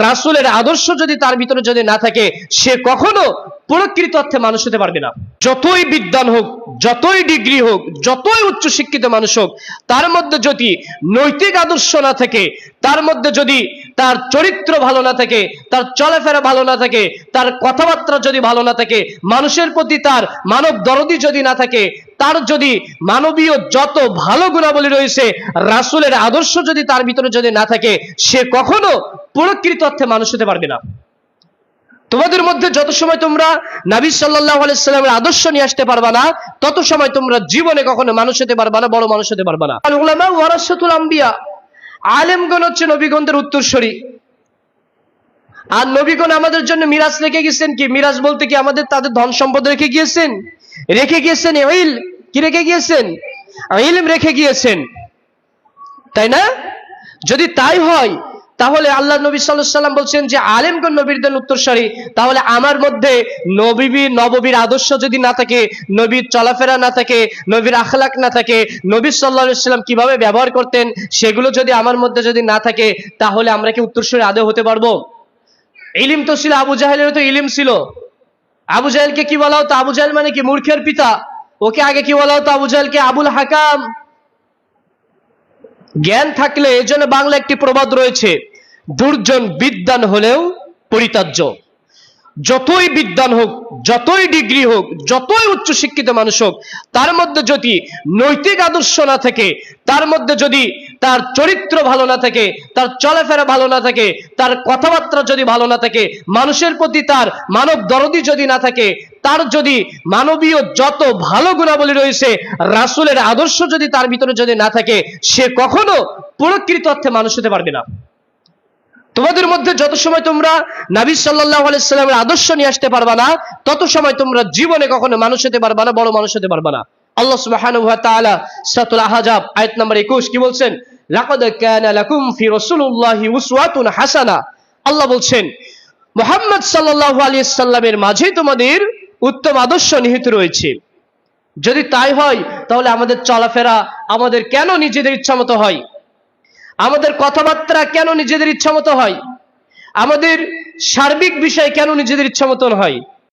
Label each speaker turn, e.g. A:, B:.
A: রাসূলের আদর্শ যদি তার ভিতরে যদি না থাকে, সে কখনো প্রকৃত অর্থে মানুষ হতে পারবে না। যতই বিদ্বান হোক, যতই ডিগ্রি হোক, যতই উচ্চ শিক্ষিত মানুষ হোক, তার মধ্যে যদি নৈতিক আদর্শ না থাকে, তার মধ্যে যদি তার চরিত্র ভালো না থাকে, তার চলাফেরা ভালো না থাকে, তার কথাবার্তা যদি ভালো না থাকে, মানুষের প্রতি তার মানব দরদি যদি না থাকে, তার যদি মানবীয় যত ভালো গুণাবলী রয়েছে, রাসূলের আদর্শ যদি তার ভিতরে যদি না থাকে, সে কখনো প্রকৃত অর্থে মানুষ হতে পারবে না। তোমাদের মধ্যে যত সময় তোমরা নবী সাল্লাল্লাহু আলাইহি সাল্লামের আদর্শ নিয়ে আসতে পারবা না, তত সময় তোমরা জীবনে কখনো মানুষ হতে পারবা না, বড় মানুষ হতে পারবা না। আল উলামা ওয়ারাসাতুল আম্বিয়া, আলেমগণ হচ্ছে নবীগণদের উত্তরসূরি। আর নবীগণ আমাদের জন্য মিরাজ রেখে গেছেন কি? মিরাজ বলতে কি আমাদের তাদের ধন সম্পদ রেখে গিয়েছেন? রেখে গিয়েছেন ইলম। কি রেখে গিয়েছেন? ইলম রেখে গিয়েছেন, তাই না? যদি তাই হয়, তাহলে আল্লাহ নবী সাল্লাল্লাহু আলাইহি সাল্লাম বলছেন যে আলেমগণ নবীদের উত্তরসূরি। তাহলে আমার মধ্যে নবীর আদর্শ যদি না থাকে, নবীর চলাফেরা না থাকে, নবীর আখলাক না থাকে, নবী সাল্লাল্লাহু আলাইহি সাল্লাম কিভাবে ব্যবহার করতেন সেগুলো যদি আমার মধ্যে যদি না থাকে, তাহলে আমরা কি উত্তরসূরি আদৌ হতে পারবো? ইলম তো ছিল, আবু জাহেলেরও তো ইলম ছিল। আবু জাহেলকে কি বলা হতো? আবু জাহেল মানে কি? মূর্খের পিতা। ওকে আগে কি বলা হতো? আবু জাহেলকে আবুল হাকাম। জ্ঞান থাকলে, এজন্য বাংলা একটি প্রবাদ রয়েছে, দুর্জন বিদ্বান হলেও পরিত্যাজ্য। যতই বিদ্বান হোক, যতই ডিগ্রি হোক, যতই উচ্চ শিক্ষিত মানুষ হোক, তার মধ্যে যদি নৈতিক আদর্শ না থাকে, তার মধ্যে যদি তার চরিত্র ভালো না থাকে, তার চলাফেরা ভালো না থাকে, তার কথাবার্তা যদি ভালো না থাকে, মানুষের প্রতি তার মানব দরদি যদি না থাকে, তার যদি মানবীয় যত ভালো গুণাবলী রয়েছে, রাসূলের আদর্শ যদি তার ভিতরে যদি না থাকে, সে কখনো প্রকৃত অর্থে মানুষ হতে পারবে না। তোমাদের মধ্যে যত সময় তোমরা নবী সাল্লাল্লাহু আলাইহি সাল্লামের আদর্শ নিয়ে আসতে পারবা না, তত সময় তোমরা জীবনে কখনো মানুষ হতে পারবা না, বড় মানুষ হতে পারবা না। আল্লাহ সুবহানাহু ওয়া তাআলা সূরাতুল আহজাব আয়াত নম্বর 21 কি বলছেন? লাকাদ কানা লাকুম ফি রাসূলিল্লাহি উসওয়াতুন হাসানাহ। আল্লাহ বলছেন, মুহাম্মদ সাল্লাল্লাহু আলাইহি সাল্লামের মাঝে তোমাদের উত্তম আদর্শ নিহিত রয়েছে। যদি তাই হয়, তাহলে আমাদের চলাফেরা আমাদের কেন নিজেদের ইচ্ছামতো হয়? আমাদের কথাবার্তা কেন নিজেদের ইচ্ছা মতো হয়? আমাদের সার্বিক বিষয় কেন নিজেদের ইচ্ছা মতন হয়?